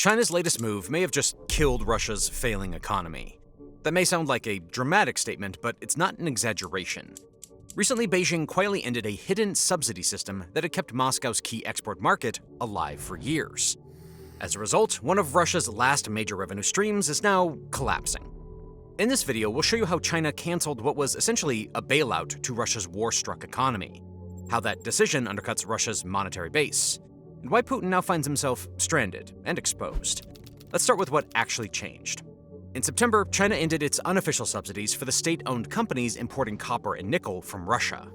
China's latest move may have just killed Russia's failing economy. That may sound like a dramatic statement, but it's not an exaggeration. Recently, Beijing quietly ended a hidden subsidy system that had kept Moscow's key export market alive for years. As a result, one of Russia's last major revenue streams is now collapsing. In this video, we'll show you how China canceled what was essentially a bailout to Russia's war-struck economy, how that decision undercuts Russia's monetary base, and why Putin now finds himself stranded and exposed. Let's start with what actually changed. In September, China ended its unofficial subsidies for the state-owned companies importing copper and nickel from Russia.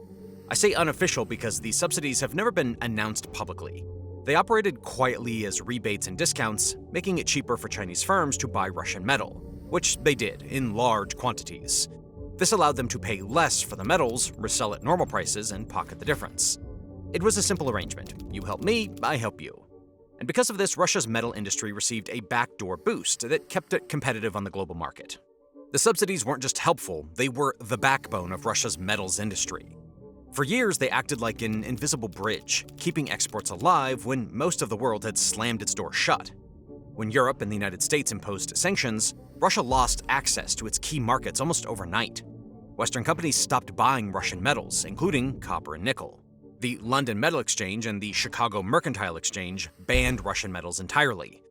I say unofficial because these subsidies have never been announced publicly. They operated quietly as rebates and discounts, making it cheaper for Chinese firms to buy Russian metal, which they did in large quantities. This allowed them to pay less for the metals, resell at normal prices, and pocket the difference. It was a simple arrangement. You help me, I help you. And because of this, Russia's metal industry received a backdoor boost that kept it competitive on the global market. The subsidies weren't just helpful, they were the backbone of Russia's metals industry. For years, they acted like an invisible bridge, keeping exports alive when most of the world had slammed its doors shut. When Europe and the United States imposed sanctions, Russia lost access to its key markets almost overnight. Western companies stopped buying Russian metals, including copper and nickel. The London Metal Exchange and the Chicago Mercantile Exchange banned Russian metals entirely.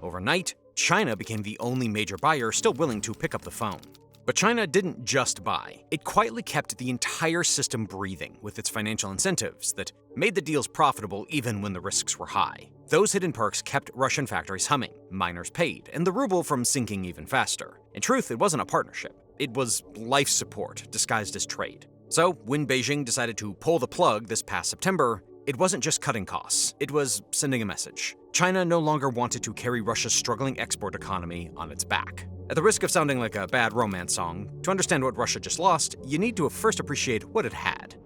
Overnight, China became the only major buyer still willing to pick up the phone. But China didn't just buy. It quietly kept the entire system breathing with its financial incentives that made the deals profitable even when the risks were high. Those hidden perks kept Russian factories humming, miners paid, and the ruble from sinking even faster. In truth, it wasn't a partnership. It was life support disguised as trade. So, when Beijing decided to pull the plug this past September, it wasn't just cutting costs, it was sending a message. China no longer wanted to carry Russia's struggling export economy on its back. At the risk of sounding like a bad romance song, to understand what Russia just lost, you need to first appreciate what it had.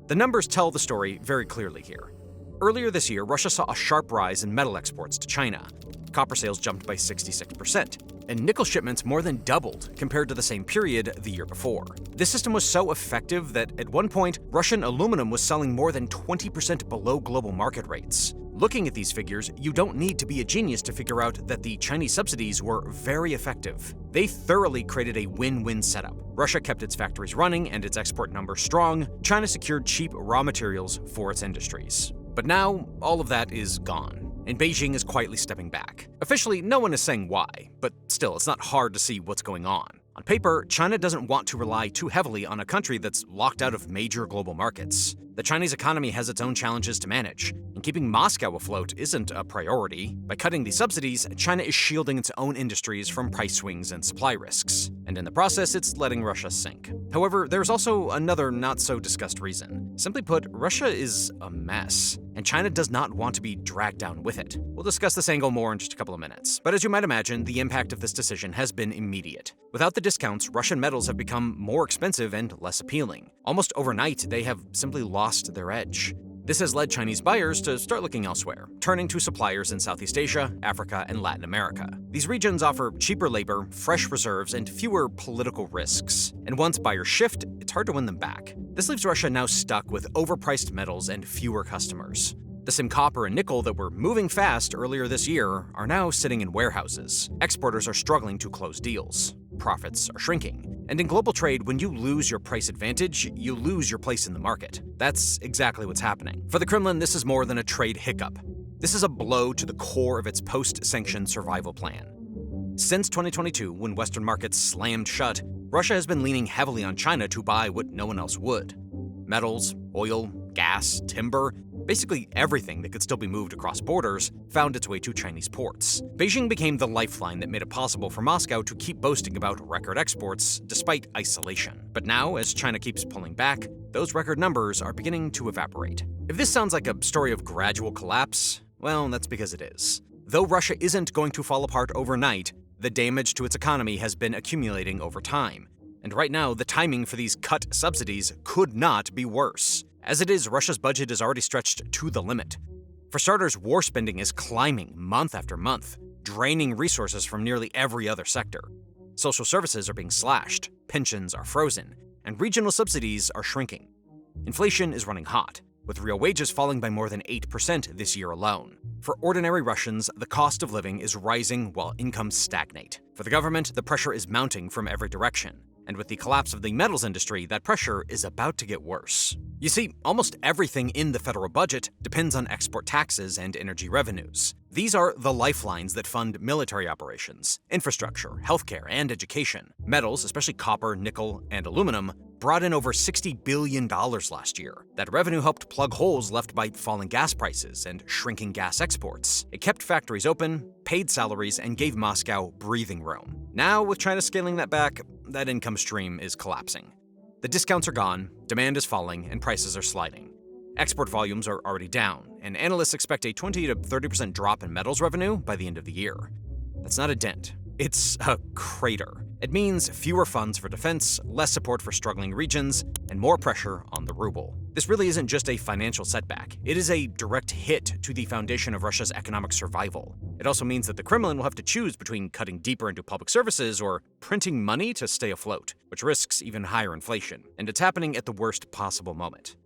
The numbers tell the story very clearly here. Earlier this year, Russia saw a sharp rise in metal exports to China. Copper sales jumped by 66%, and nickel shipments more than doubled compared to the same period the year before. This system was so effective that at one point, Russian aluminum was selling more than 20% below global market rates. Looking at these figures, you don't need to be a genius to figure out that the Chinese subsidies were very effective. They thoroughly created a win-win setup. Russia kept its factories running and its export numbers strong. China secured cheap raw materials for its industries. But now, all of that is gone, and Beijing is quietly stepping back. Officially, no one is saying why, but still, it's not hard to see what's going on. On paper, China doesn't want to rely too heavily on a country that's locked out of major global markets. The Chinese economy has its own challenges to manage, and keeping Moscow afloat isn't a priority. By cutting these subsidies, China is shielding its own industries from price swings and supply risks, and in the process, it's letting Russia sink. However, there's also another not-so-discussed reason. Simply put, Russia is a mess, and China does not want to be dragged down with it. We'll discuss this angle more in just a couple of minutes, but as you might imagine, the impact of this decision has been immediate. Without the discounts, Russian metals have become more expensive and less appealing. Almost overnight, they have simply lost their edge. This has led Chinese buyers to start looking elsewhere, turning to suppliers in Southeast Asia, Africa, and Latin America. These regions offer cheaper labor, fresh reserves, and fewer political risks. And once buyers shift, it's hard to win them back. This leaves Russia now stuck with overpriced metals and fewer customers. The same copper and nickel that were moving fast earlier this year are now sitting in warehouses. Exporters are struggling to close deals. Profits are shrinking. And in global trade, when you lose your price advantage, you lose your place in the market. That's exactly what's happening. For the Kremlin, this is more than a trade hiccup. This is a blow to the core of its post-sanction survival plan. Since 2022, when Western markets slammed shut, Russia has been leaning heavily on China to buy what no one else would. Metals, oil, gas, timber, basically everything that could still be moved across borders found its way to Chinese ports. Beijing became the lifeline that made it possible for Moscow to keep boasting about record exports despite isolation. But now, as China keeps pulling back, those record numbers are beginning to evaporate. If this sounds like a story of gradual collapse, well, that's because it is. Though Russia isn't going to fall apart overnight, the damage to its economy has been accumulating over time. And right now, the timing for these cut subsidies could not be worse. As it is, Russia's budget is already stretched to the limit. For starters, war spending is climbing month after month, draining resources from nearly every other sector. Social services are being slashed, pensions are frozen, and regional subsidies are shrinking. Inflation is running hot, with real wages falling by more than 8% this year alone. For ordinary Russians, the cost of living is rising while incomes stagnate. For the government, the pressure is mounting from every direction. And with the collapse of the metals industry, that pressure is about to get worse. You see, almost everything in the federal budget depends on export taxes and energy revenues. These are the lifelines that fund military operations, infrastructure, healthcare, and education. Metals, especially copper, nickel, and aluminum, brought in over $60 billion last year. That revenue helped plug holes left by falling gas prices and shrinking gas exports. It kept factories open, paid salaries, and gave Moscow breathing room. Now, with China scaling that back, that income stream is collapsing. The discounts are gone, demand is falling, and prices are sliding. Export volumes are already down, and analysts expect a 20 to 30% drop in metals revenue by the end of the year. That's not a dent, it's a crater. It means fewer funds for defense, less support for struggling regions, and more pressure on the ruble. This really isn't just a financial setback, it is a direct hit to the foundation of Russia's economic survival. It also means that the Kremlin will have to choose between cutting deeper into public services or printing money to stay afloat, which risks even higher inflation. And it's happening at the worst possible moment.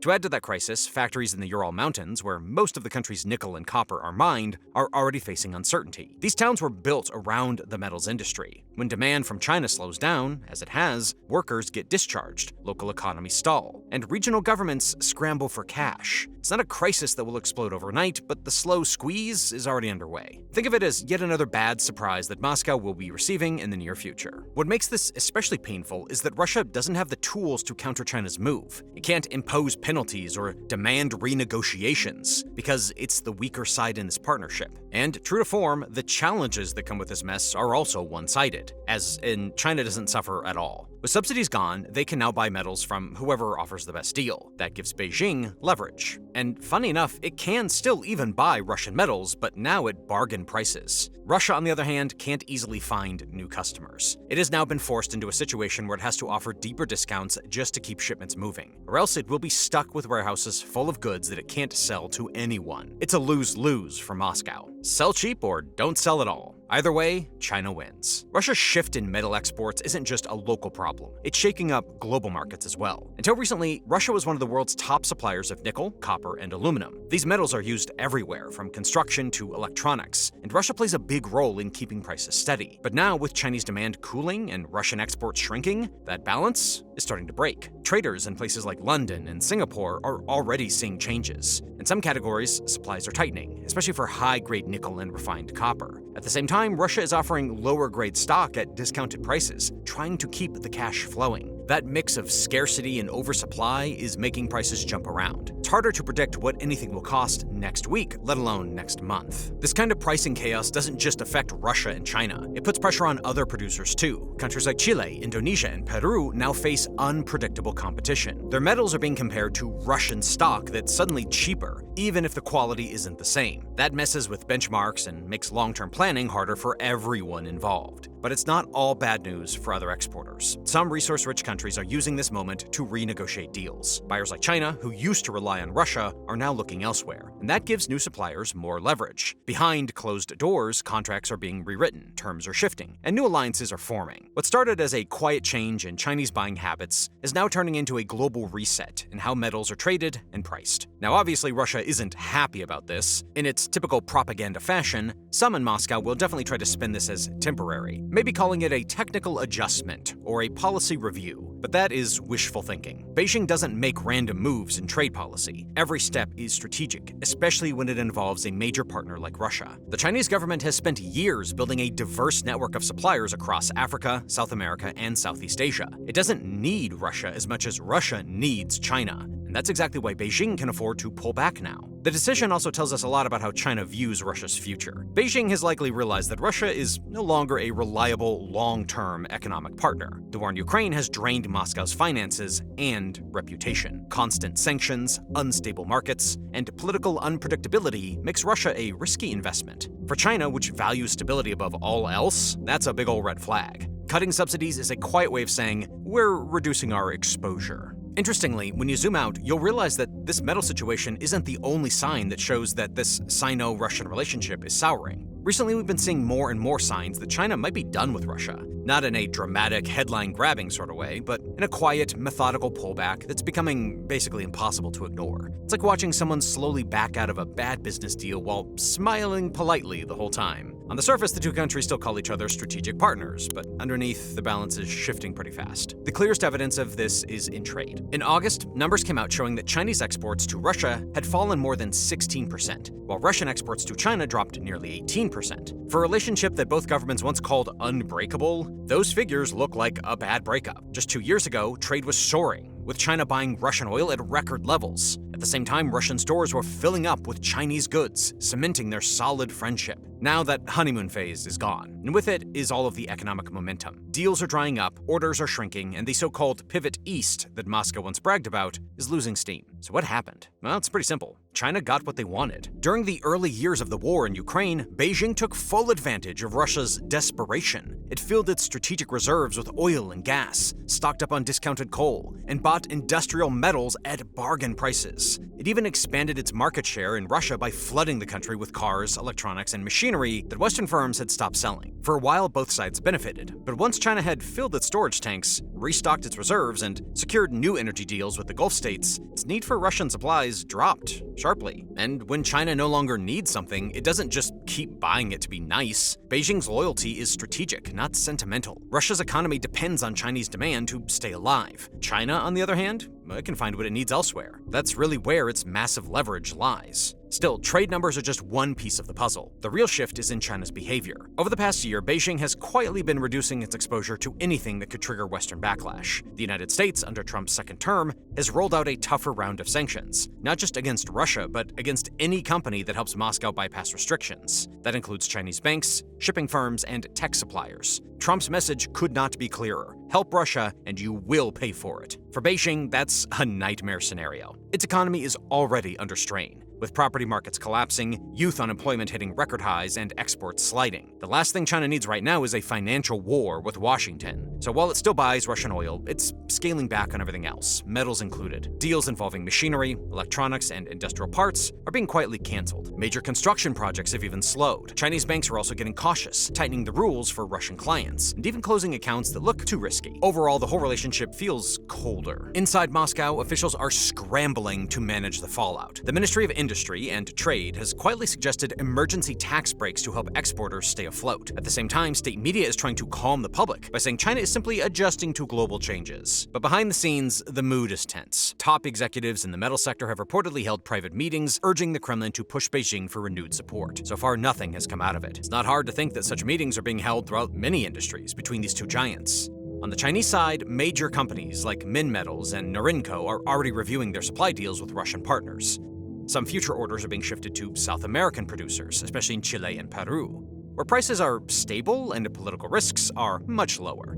To add to that crisis, factories in the Ural Mountains, where most of the country's nickel and copper are mined, are already facing uncertainty. These towns were built around the metals industry. When demand from China slows down, as it has, workers get discharged, local economies stall, and regional governments scramble for cash. It's not a crisis that will explode overnight, but the slow squeeze is already underway. Think of it as yet another bad surprise that Moscow will be receiving in the near future. What makes this especially painful is that Russia doesn't have the tools to counter China's move. It can't impose penalties or demand renegotiations, because it's the weaker side in this partnership. And true to form, the challenges that come with this mess are also one-sided, as in China doesn't suffer at all. With subsidies gone, they can now buy metals from whoever offers the best deal. That gives Beijing leverage. And funny enough, it can still even buy Russian metals, but now at bargain prices. Russia, on the other hand, can't easily find new customers. It has now been forced into a situation where it has to offer deeper discounts just to keep shipments moving, or else it will be stuck with warehouses full of goods that it can't sell to anyone. It's a lose-lose for Moscow. Sell cheap or don't sell at all. Either way, China wins. Russia's shift in metal exports isn't just a local problem. It's shaking up global markets as well. Until recently, Russia was one of the world's top suppliers of nickel, copper, and aluminum. These metals are used everywhere, from construction to electronics, and Russia plays a big role in keeping prices steady. But now, with Chinese demand cooling and Russian exports shrinking, that balance is starting to break. Traders in places like London and Singapore are already seeing changes. In some categories, supplies are tightening, especially for high-grade nickel and refined copper. At the same time, Russia is offering lower-grade stock at discounted prices, trying to keep the cash flowing. That mix of scarcity and oversupply is making prices jump around. It's harder to predict what anything will cost next week, let alone next month. This kind of pricing chaos doesn't just affect Russia and China. It puts pressure on other producers too. Countries like Chile, Indonesia, and Peru now face unpredictable competition. Their metals are being compared to Russian stock that's suddenly cheaper, even if the quality isn't the same. That messes with benchmarks and makes long-term planning harder for everyone involved. But it's not all bad news for other exporters. Some resource-rich countries are using this moment to renegotiate deals. Buyers like China, who used to rely on Russia, are now looking elsewhere, and that gives new suppliers more leverage. Behind closed doors, contracts are being rewritten, terms are shifting, and new alliances are forming. What started as a quiet change in Chinese buying habits is now turning into a global reset in how metals are traded and priced. Now, obviously, Russia isn't happy about this. In its typical propaganda fashion, some in Moscow will definitely try to spin this as temporary, maybe calling it a technical adjustment or a policy review. But that is wishful thinking. Beijing doesn't make random moves in trade policy. Every step is strategic, especially when it involves a major partner like Russia. The Chinese government has spent years building a diverse network of suppliers across Africa, South America, and Southeast Asia. It doesn't need Russia as much as Russia needs China. And that's exactly why Beijing can afford to pull back now. The decision also tells us a lot about how China views Russia's future. Beijing has likely realized that Russia is no longer a reliable, long-term economic partner. The war in Ukraine has drained Moscow's finances and reputation. Constant sanctions, unstable markets, and political unpredictability makes Russia a risky investment. For China, which values stability above all else, that's a big ol' red flag. Cutting subsidies is a quiet way of saying, we're reducing our exposure. Interestingly, when you zoom out, you'll realize that this metal situation isn't the only sign that shows that this Sino-Russian relationship is souring. Recently, we've been seeing more and more signs that China might be done with Russia. Not in a dramatic, headline-grabbing sort of way, but in a quiet, methodical pullback that's becoming basically impossible to ignore. It's like watching someone slowly back out of a bad business deal while smiling politely the whole time. On the surface, the two countries still call each other strategic partners, but underneath, the balance is shifting pretty fast. The clearest evidence of this is in trade. In August, numbers came out showing that Chinese exports to Russia had fallen more than 16%, while Russian exports to China dropped nearly 18%. For a relationship that both governments once called unbreakable, those figures look like a bad breakup. Just 2 years ago, trade was soaring, with China buying Russian oil at record levels. At the same time, Russian stores were filling up with Chinese goods, cementing their solid friendship. Now that honeymoon phase is gone, and with it is all of the economic momentum. Deals are drying up, orders are shrinking, and the so-called pivot east that Moscow once bragged about is losing steam. So what happened? Well, it's pretty simple. China got what they wanted. During the early years of the war in Ukraine, Beijing took full advantage of Russia's desperation. It filled its strategic reserves with oil and gas, stocked up on discounted coal, and bought industrial metals at bargain prices. It even expanded its market share in Russia by flooding the country with cars, electronics, and machinery that Western firms had stopped selling. For a while, both sides benefited, but once China had filled its storage tanks, restocked its reserves, and secured new energy deals with the Gulf states, its need for Russian supplies dropped sharply. And when China no longer needs something, it doesn't just keep buying it to be nice. Beijing's loyalty is strategic, not sentimental. Russia's economy depends on Chinese demand to stay alive. China, on the other hand, it can find what it needs elsewhere. That's really where its massive leverage lies. Still, trade numbers are just one piece of the puzzle. The real shift is in China's behavior. Over the past year, Beijing has quietly been reducing its exposure to anything that could trigger Western backlash. The United States, under Trump's second term, has rolled out a tougher round of sanctions, not just against Russia, but against any company that helps Moscow bypass restrictions. That includes Chinese banks, shipping firms, and tech suppliers. Trump's message could not be clearer. Help Russia, and you will pay for it. For Beijing, that's a nightmare scenario. Its economy is already under strain, with property markets collapsing, youth unemployment hitting record highs, and exports sliding. The last thing China needs right now is a financial war with Washington. So while it still buys Russian oil, it's scaling back on everything else, metals included. Deals involving machinery, electronics, and industrial parts are being quietly canceled. Major construction projects have even slowed. Chinese banks are also getting cautious, tightening the rules for Russian clients, and even closing accounts that look too risky. Overall, the whole relationship feels colder. Inside Moscow, officials are scrambling to manage the fallout. The Ministry of Industry and Trade has quietly suggested emergency tax breaks to help exporters stay afloat. At the same time, state media is trying to calm the public by saying China is simply adjusting to global changes. But behind the scenes, the mood is tense. Top executives in the metal sector have reportedly held private meetings, urging the Kremlin to push Beijing for renewed support. So far, nothing has come out of it. It's not hard to think that such meetings are being held throughout many industries between these two giants. On the Chinese side, major companies like Minmetals and Norinco are already reviewing their supply deals with Russian partners. Some future orders are being shifted to South American producers, especially in Chile and Peru, where prices are stable and political risks are much lower.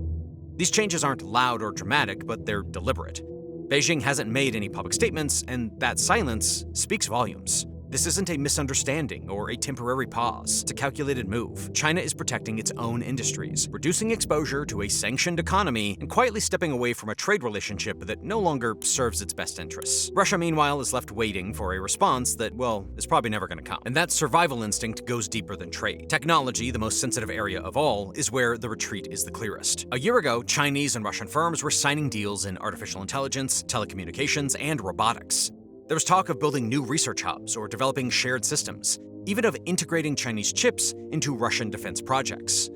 These changes aren't loud or dramatic, but they're deliberate. Beijing hasn't made any public statements, and that silence speaks volumes. This isn't a misunderstanding or a temporary pause. It's a calculated move. China is protecting its own industries, reducing exposure to a sanctioned economy, and quietly stepping away from a trade relationship that no longer serves its best interests. Russia, meanwhile, is left waiting for a response that, well, is probably never going to come. And that survival instinct goes deeper than trade. Technology, the most sensitive area of all, is where the retreat is the clearest. A year ago, Chinese and Russian firms were signing deals in artificial intelligence, telecommunications, and robotics. There was talk of building new research hubs or developing shared systems, even of integrating Chinese chips into Russian defense projects.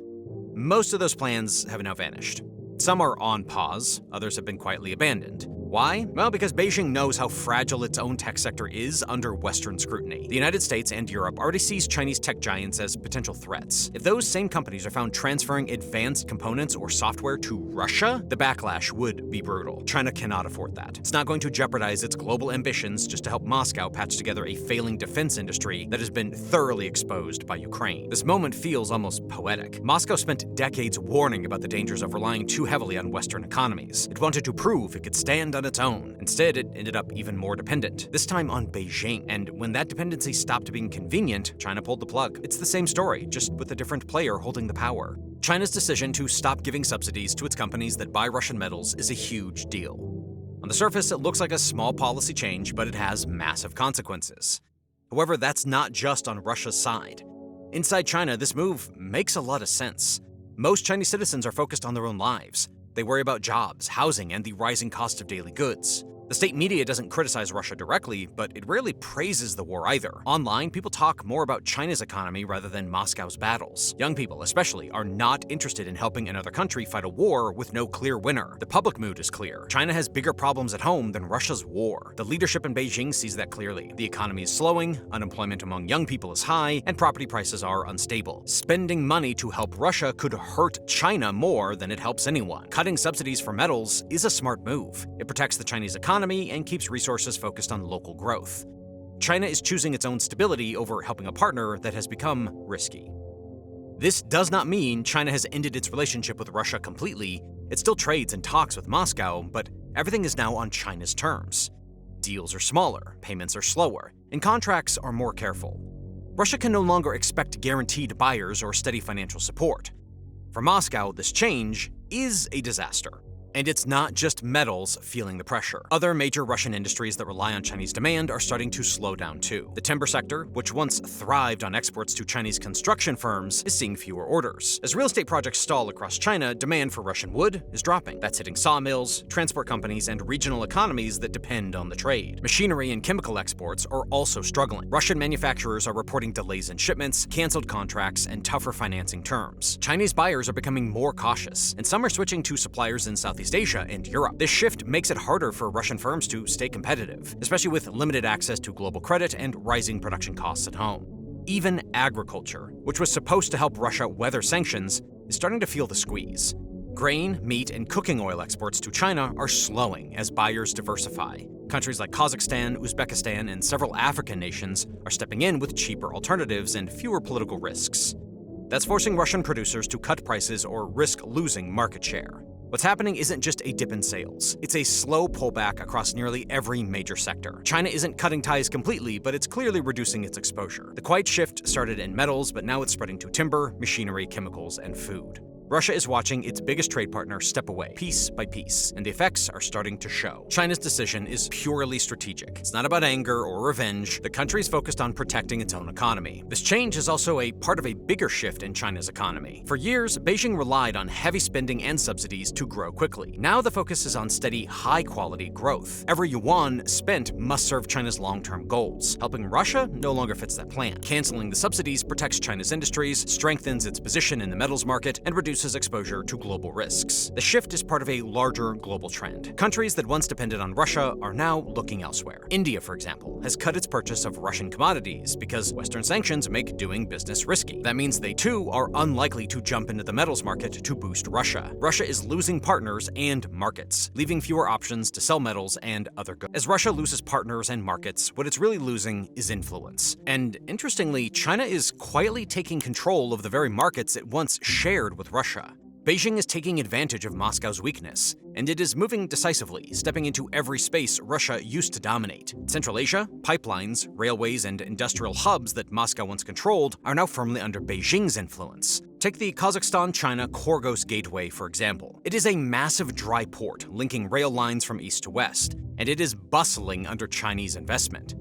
Most of those plans have now vanished. Some are on pause, others have been quietly abandoned. Why? Well, because Beijing knows how fragile its own tech sector is under Western scrutiny. The United States and Europe already sees Chinese tech giants as potential threats. If those same companies are found transferring advanced components or software to Russia, the backlash would be brutal. China cannot afford that. It's not going to jeopardize its global ambitions just to help Moscow patch together a failing defense industry that has been thoroughly exposed by Ukraine. This moment feels almost poetic. Moscow spent decades warning about the dangers of relying too heavily on Western economies. It wanted to prove it could stand on its own. Instead, it ended up even more dependent, this time on Beijing. And when that dependency stopped being convenient, China pulled the plug. It's the same story, just with a different player holding the power. China's decision to stop giving subsidies to its companies that buy Russian metals is a huge deal. On the surface, it looks like a small policy change, but it has massive consequences. However, that's not just on Russia's side. Inside China, this move makes a lot of sense. Most Chinese citizens are focused on their own lives. They worry about jobs, housing, and the rising cost of daily goods. The state media doesn't criticize Russia directly, but it rarely praises the war either. Online, people talk more about China's economy rather than Moscow's battles. Young people, especially, are not interested in helping another country fight a war with no clear winner. The public mood is clear. China has bigger problems at home than Russia's war. The leadership in Beijing sees that clearly. The economy is slowing, unemployment among young people is high, and property prices are unstable. Spending money to help Russia could hurt China more than it helps anyone. Cutting subsidies for metals is a smart move. It protects the Chinese economy and keeps resources focused on local growth. China is choosing its own stability over helping a partner that has become risky. This does not mean China has ended its relationship with Russia completely. It still trades and talks with Moscow, but everything is now on China's terms. Deals are smaller, payments are slower, and contracts are more careful. Russia can no longer expect guaranteed buyers or steady financial support. For Moscow, this change is a disaster. And it's not just metals feeling the pressure. Other major Russian industries that rely on Chinese demand are starting to slow down too. The timber sector, which once thrived on exports to Chinese construction firms, is seeing fewer orders. As real estate projects stall across China, demand for Russian wood is dropping. That's hitting sawmills, transport companies, and regional economies that depend on the trade. Machinery and chemical exports are also struggling. Russian manufacturers are reporting delays in shipments, canceled contracts, and tougher financing terms. Chinese buyers are becoming more cautious, and some are switching to suppliers in Southeast Asia and Europe. This shift makes it harder for Russian firms to stay competitive, especially with limited access to global credit and rising production costs at home. Even agriculture, which was supposed to help Russia weather sanctions, is starting to feel the squeeze. Grain, meat, and cooking oil exports to China are slowing as buyers diversify. Countries like Kazakhstan, Uzbekistan, and several African nations are stepping in with cheaper alternatives and fewer political risks. That's forcing Russian producers to cut prices or risk losing market share. What's happening isn't just a dip in sales. It's a slow pullback across nearly every major sector. China isn't cutting ties completely, but it's clearly reducing its exposure. The quiet shift started in metals, but now it's spreading to timber, machinery, chemicals, and food. Russia is watching its biggest trade partner step away, piece by piece, and the effects are starting to show. China's decision is purely strategic. It's not about anger or revenge. The country is focused on protecting its own economy. This change is also a part of a bigger shift in China's economy. For years, Beijing relied on heavy spending and subsidies to grow quickly. Now the focus is on steady, high-quality growth. Every yuan spent must serve China's long-term goals. Helping Russia no longer fits that plan. Canceling the subsidies protects China's industries, strengthens its position in the metals market, and reduces exposure to global risks. The shift is part of a larger global trend. Countries that once depended on Russia are now looking elsewhere. India, for example, has cut its purchase of Russian commodities because Western sanctions make doing business risky. That means they too are unlikely to jump into the metals market to boost Russia. Russia is losing partners and markets, leaving fewer options to sell metals and other goods. As Russia loses partners and markets, what it's really losing is influence. And interestingly, China is quietly taking control of the very markets it once shared with Russia. Beijing is taking advantage of Moscow's weakness, and it is moving decisively, stepping into every space Russia used to dominate. Central Asia, pipelines, railways, and industrial hubs that Moscow once controlled are now firmly under Beijing's influence. Take the Kazakhstan-China Korgos Gateway, for example. It is a massive dry port linking rail lines from east to west, and it is bustling under Chinese investment.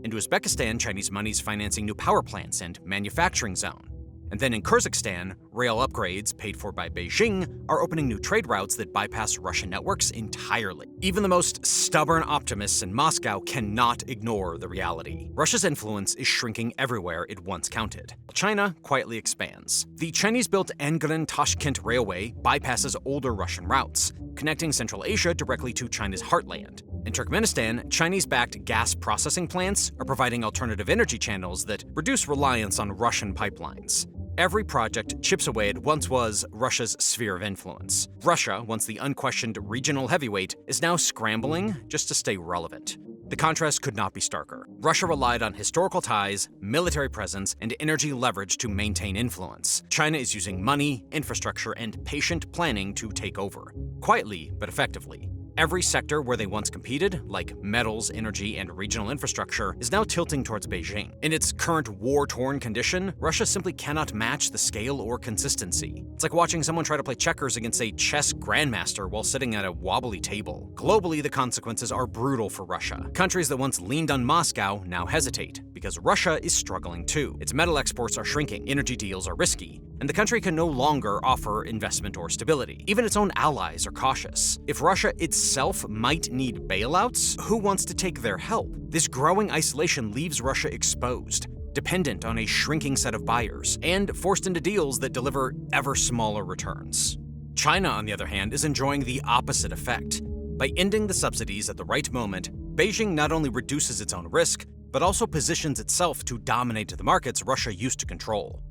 In Uzbekistan, Chinese money is financing new power plants and manufacturing zone. And then in Kyrgyzstan, rail upgrades, paid for by Beijing, are opening new trade routes that bypass Russian networks entirely. Even the most stubborn optimists in Moscow cannot ignore the reality. Russia's influence is shrinking everywhere it once counted. China quietly expands. The Chinese-built Angren-Tashkent Railway bypasses older Russian routes, connecting Central Asia directly to China's heartland. In Turkmenistan, Chinese-backed gas processing plants are providing alternative energy channels that reduce reliance on Russian pipelines. Every project chips away at what once was Russia's sphere of influence. Russia, once the unquestioned regional heavyweight, is now scrambling just to stay relevant. The contrast could not be starker. Russia relied on historical ties, military presence, and energy leverage to maintain influence. China is using money, infrastructure, and patient planning to take over. Quietly, but effectively. Every sector where they once competed, like metals, energy, and regional infrastructure, is now tilting towards Beijing. In its current war-torn condition, Russia simply cannot match the scale or consistency. It's like watching someone try to play checkers against a chess grandmaster while sitting at a wobbly table. Globally, the consequences are brutal for Russia. Countries that once leaned on Moscow now hesitate, because Russia is struggling too. Its metal exports are shrinking, energy deals are risky, and the country can no longer offer investment or stability. Even its own allies are cautious. If Russia itself might need bailouts, who wants to take their help? This growing isolation leaves Russia exposed, dependent on a shrinking set of buyers, and forced into deals that deliver ever smaller returns. China, on the other hand, is enjoying the opposite effect. By ending the subsidies at the right moment, Beijing not only reduces its own risk, but also positions itself to dominate the markets Russia used to control.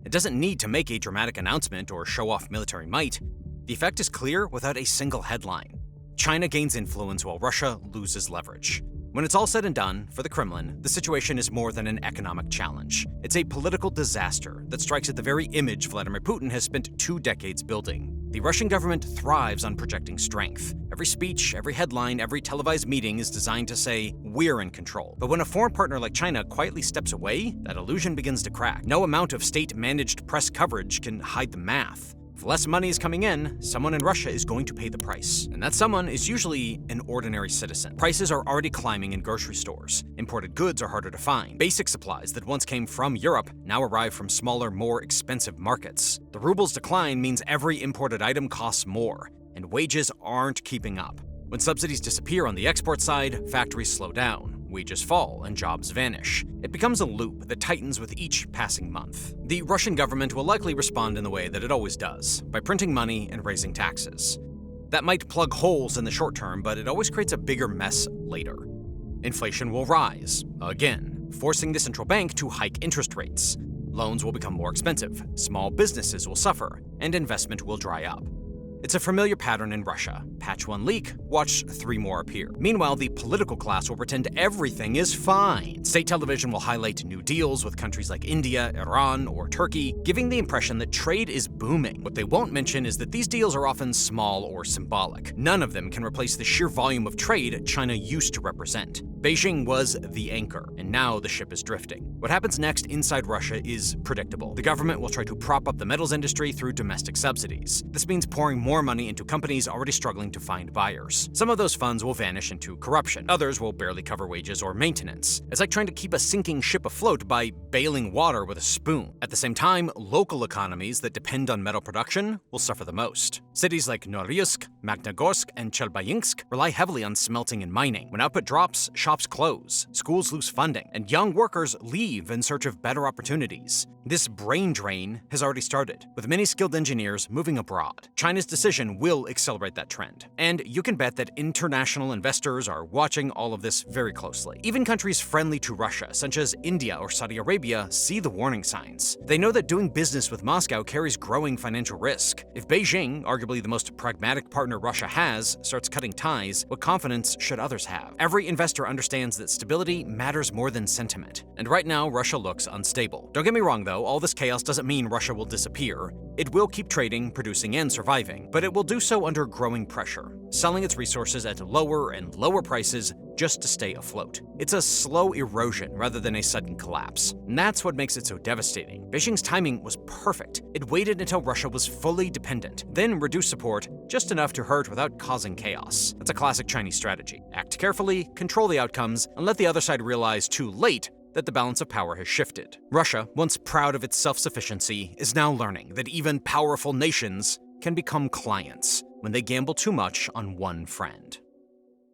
It doesn't need to make a dramatic announcement or show off military might. The effect is clear without a single headline. China gains influence while Russia loses leverage. When it's all said and done, for the Kremlin, the situation is more than an economic challenge. It's a political disaster that strikes at the very image Vladimir Putin has spent 2 decades building. The Russian government thrives on projecting strength. Every speech, every headline, every televised meeting is designed to say, we're in control. But when a foreign partner like China quietly steps away, that illusion begins to crack. No amount of state-managed press coverage can hide the math. If less money is coming in, someone in Russia is going to pay the price. And that someone is usually an ordinary citizen. Prices are already climbing in grocery stores. Imported goods are harder to find. Basic supplies that once came from Europe now arrive from smaller, more expensive markets. The ruble's decline means every imported item costs more, and wages aren't keeping up. When subsidies disappear on the export side, factories slow down, wages fall, and jobs vanish. It becomes a loop that tightens with each passing month. The Russian government will likely respond in the way that it always does, by printing money and raising taxes. That might plug holes in the short term, but it always creates a bigger mess later. Inflation will rise, again, forcing the central bank to hike interest rates. Loans will become more expensive, small businesses will suffer, and investment will dry up. It's a familiar pattern in Russia. Patch one leak, watch 3 more appear. Meanwhile, the political class will pretend everything is fine. State television will highlight new deals with countries like India, Iran, or Turkey, giving the impression that trade is booming. What they won't mention is that these deals are often small or symbolic. None of them can replace the sheer volume of trade China used to represent. Beijing was the anchor, and now the ship is drifting. What happens next inside Russia is predictable. The government will try to prop up the metals industry through domestic subsidies. This means pouring more money into companies already struggling to find buyers. Some of those funds will vanish into corruption. Others will barely cover wages or maintenance. It's like trying to keep a sinking ship afloat by bailing water with a spoon. At the same time, local economies that depend on metal production will suffer the most. Cities like Norilsk, Magnitogorsk, and Chelbyinsk rely heavily on smelting and mining. When output drops, shops close, schools lose funding, and young workers leave in search of better opportunities. This brain drain has already started, with many skilled engineers moving abroad. China's decision will accelerate that trend, and you can bet that international investors are watching all of this very closely. Even countries friendly to Russia, such as India or Saudi Arabia, see the warning signs. They know that doing business with Moscow carries growing financial risk. If Beijing, arguably the most pragmatic partner Russia has, starts cutting ties, what confidence should others have? Every investor understands that stability matters more than sentiment, and right now Russia looks unstable. Don't get me wrong though, all this chaos doesn't mean Russia will disappear. It will keep trading, producing, and surviving, but it will do so under growing pressure, selling its resources at lower and lower prices just to stay afloat. It's a slow erosion rather than a sudden collapse, and that's what makes it so devastating. Beijing's timing was perfect. It waited until Russia was fully dependent, then reduced support just enough to hurt without causing chaos. That's a classic Chinese strategy. Act carefully, control the outcomes, and let the other side realize too late that the balance of power has shifted. Russia, once proud of its self-sufficiency, is now learning that even powerful nations can become clients when they gamble too much on one friend.